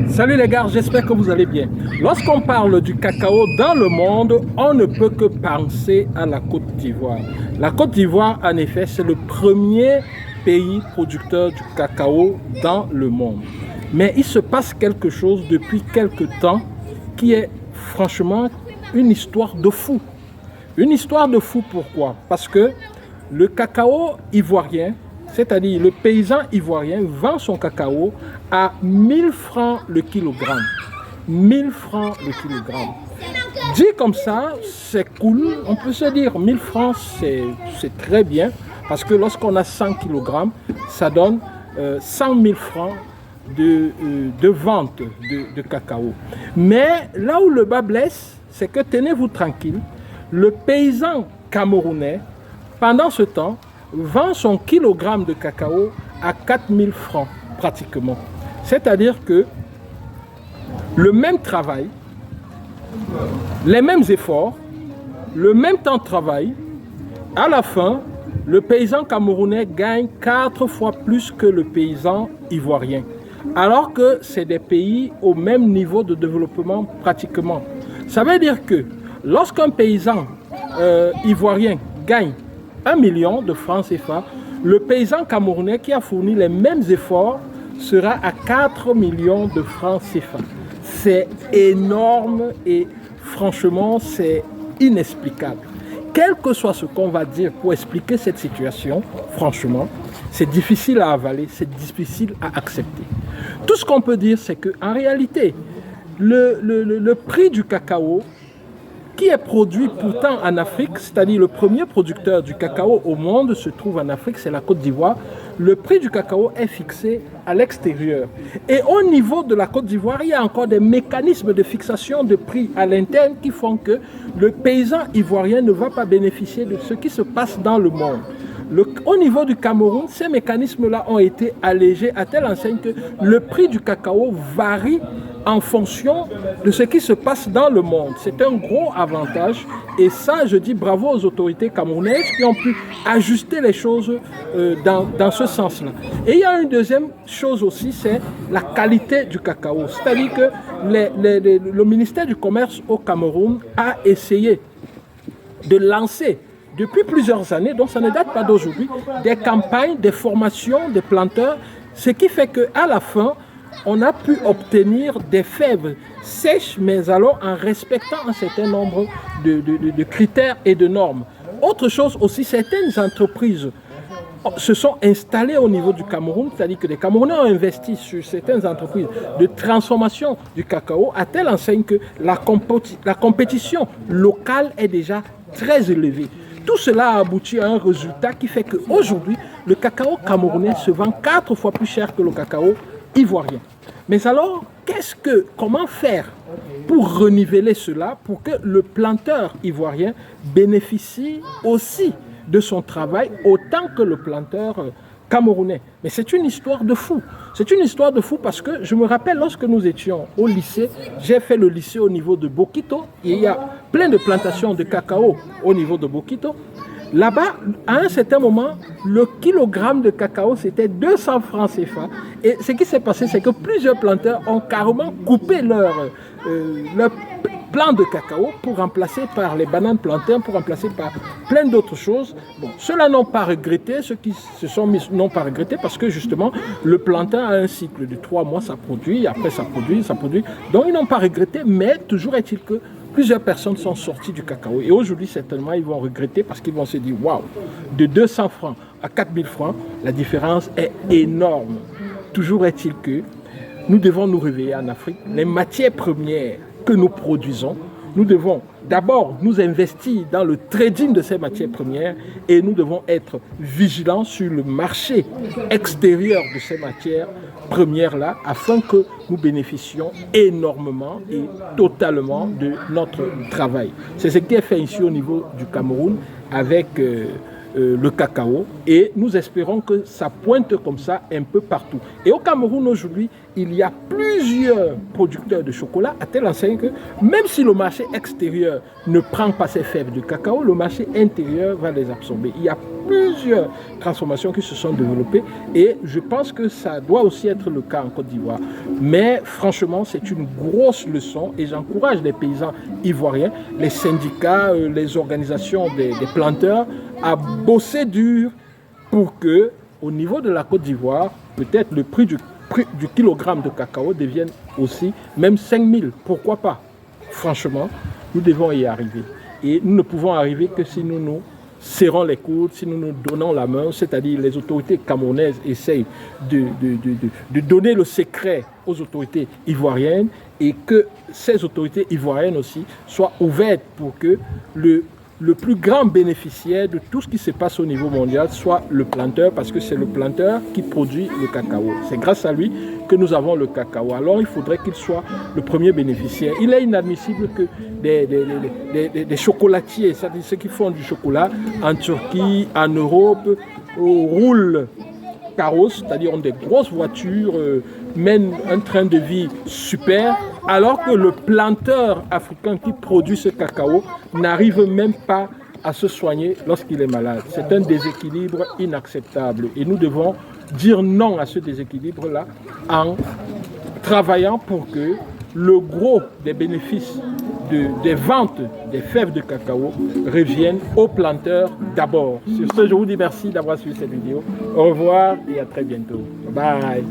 Salut les gars, j'espère que vous allez bien. Lorsqu'on parle du cacao dans le monde, on ne peut que penser à la Côte d'Ivoire. La Côte d'Ivoire, en effet, c'est le premier pays producteur du cacao dans le monde. Mais il se passe quelque chose depuis quelque temps qui est franchement une histoire de fou. Une histoire de fou, pourquoi? Parce que le cacao ivoirien, c'est-à-dire le paysan ivoirien, vend son cacao à 1000 francs le kilogramme. 1000 francs le kilogramme. Dit comme ça, c'est cool. On peut se dire 1000 francs, c'est très bien. Parce que lorsqu'on a 100 kilogrammes, ça donne 100 000 francs de vente de cacao. Mais là où le bas blesse, c'est que tenez-vous tranquille, le paysan camerounais, pendant ce temps, vend son kilogramme de cacao à 4000 francs pratiquement. C'est-à-dire que le même travail, les mêmes efforts, le même temps de travail, à la fin, le paysan camerounais gagne 4 fois plus que le paysan ivoirien. Alors que c'est des pays au même niveau de développement pratiquement. Ça veut dire que lorsqu'un paysan ivoirien gagne 1 million de francs CFA, le paysan camerounais qui a fourni les mêmes efforts sera à 4 millions de francs CFA. C'est énorme et franchement, c'est inexplicable. Quel que soit ce qu'on va dire pour expliquer cette situation, franchement, c'est difficile à avaler, c'est difficile à accepter. Tout ce qu'on peut dire, c'est qu'en réalité, le prix du cacao, qui est produit pourtant en Afrique, c'est-à-dire le premier producteur du cacao au monde se trouve en Afrique, c'est la Côte d'Ivoire. Le prix du cacao est fixé à l'extérieur. Et au niveau de la Côte d'Ivoire, il y a encore des mécanismes de fixation de prix à l'interne qui font que le paysan ivoirien ne va pas bénéficier de ce qui se passe dans le monde. Au niveau du Cameroun, ces mécanismes-là ont été allégés à telle enseigne que le prix du cacao varie en fonction de ce qui se passe dans le monde. C'est un gros avantage et ça, je dis bravo aux autorités camerounaises qui ont pu ajuster les choses dans ce sens-là. Et il y a une deuxième chose aussi, c'est la qualité du cacao. C'est-à-dire que le ministère du Commerce au Cameroun a essayé de lancer depuis plusieurs années, donc ça ne date pas d'aujourd'hui, des campagnes, des formations des planteurs, ce qui fait qu'à la fin, on a pu obtenir des fèves sèches, mais alors en respectant un certain nombre de critères et de normes. Autre chose aussi, certaines entreprises se sont installées au niveau du Cameroun, c'est-à-dire que les Camerounais ont investi sur certaines entreprises de transformation du cacao à telle enseigne que la compétition locale est déjà très élevée. Tout cela a abouti à un résultat qui fait qu'aujourd'hui, le cacao camerounais se vend 4 fois plus cher que le cacao ivoirien. Mais alors, comment faire pour reniveler cela, pour que le planteur ivoirien bénéficie aussi de son travail autant que le planteur camerounais? Mais c'est une histoire de fou. C'est une histoire de fou parce que je me rappelle lorsque nous étions au lycée, j'ai fait le lycée au niveau de Bokito, et il y a plein de plantations de cacao au niveau de Bokito. Là-bas, à un certain moment, le kilogramme de cacao, c'était 200 francs CFA. Et ce qui s'est passé, c'est que plusieurs planteurs ont carrément coupé leur plant de cacao pour remplacer par les bananes plantains, pour remplacer par plein d'autres choses. Bon, ceux-là n'ont pas regretté, ceux qui se sont mis n'ont pas regretté parce que justement, le plantain a un cycle de 3 mois, ça produit, après ça produit, ça produit. Donc ils n'ont pas regretté, mais toujours est-il que plusieurs personnes sont sorties du cacao. Et aujourd'hui, certainement, ils vont regretter parce qu'ils vont se dire, waouh, de 200 francs à 4000 francs, la différence est énorme. Toujours est-il que nous devons nous réveiller en Afrique. Les matières premières que nous produisons, nous devons d'abord nous investir dans le trading de ces matières premières et nous devons être vigilants sur le marché extérieur de ces matières premières-là afin que nous bénéficions énormément et totalement de notre travail. C'est ce qui est fait ici au niveau du Cameroun avec le cacao et nous espérons que ça pointe comme ça un peu partout. Et au Cameroun aujourd'hui, il y a plusieurs producteurs de chocolat à telle enseigne que même si le marché extérieur ne prend pas ces fèves de cacao, le marché intérieur va les absorber. Il y a plusieurs transformations qui se sont développées et je pense que ça doit aussi être le cas en Côte d'Ivoire. Mais franchement, c'est une grosse leçon et j'encourage les paysans ivoiriens, les syndicats, les organisations des planteurs à bosser dur pour que, au niveau de la Côte d'Ivoire, peut-être le prix du kilogramme de cacao devienne aussi même 5 000. Pourquoi pas? Franchement, nous devons y arriver. Et nous ne pouvons arriver que si nous nous serrons les coudes, si nous nous donnons la main, c'est-à-dire les autorités camerounaises essayent de donner le secret aux autorités ivoiriennes et que ces autorités ivoiriennes aussi soient ouvertes pour que le plus grand bénéficiaire de tout ce qui se passe au niveau mondial soit le planteur, parce que c'est le planteur qui produit le cacao. C'est grâce à lui que nous avons le cacao. Alors il faudrait qu'il soit le premier bénéficiaire. Il est inadmissible que des chocolatiers, c'est-à-dire ceux qui font du chocolat en Turquie, en Europe, roulent carrosses, c'est-à-dire ont des grosses voitures, mènent un train de vie super, alors que le planteur africain qui produit ce cacao n'arrive même pas à se soigner lorsqu'il est malade. C'est un déséquilibre inacceptable et nous devons dire non à ce déséquilibre-là en travaillant pour que le gros des bénéfices des ventes des fèves de cacao reviennent aux planteurs d'abord. Sur ce, je vous dis merci d'avoir suivi cette vidéo. Au revoir et à très bientôt. Bye.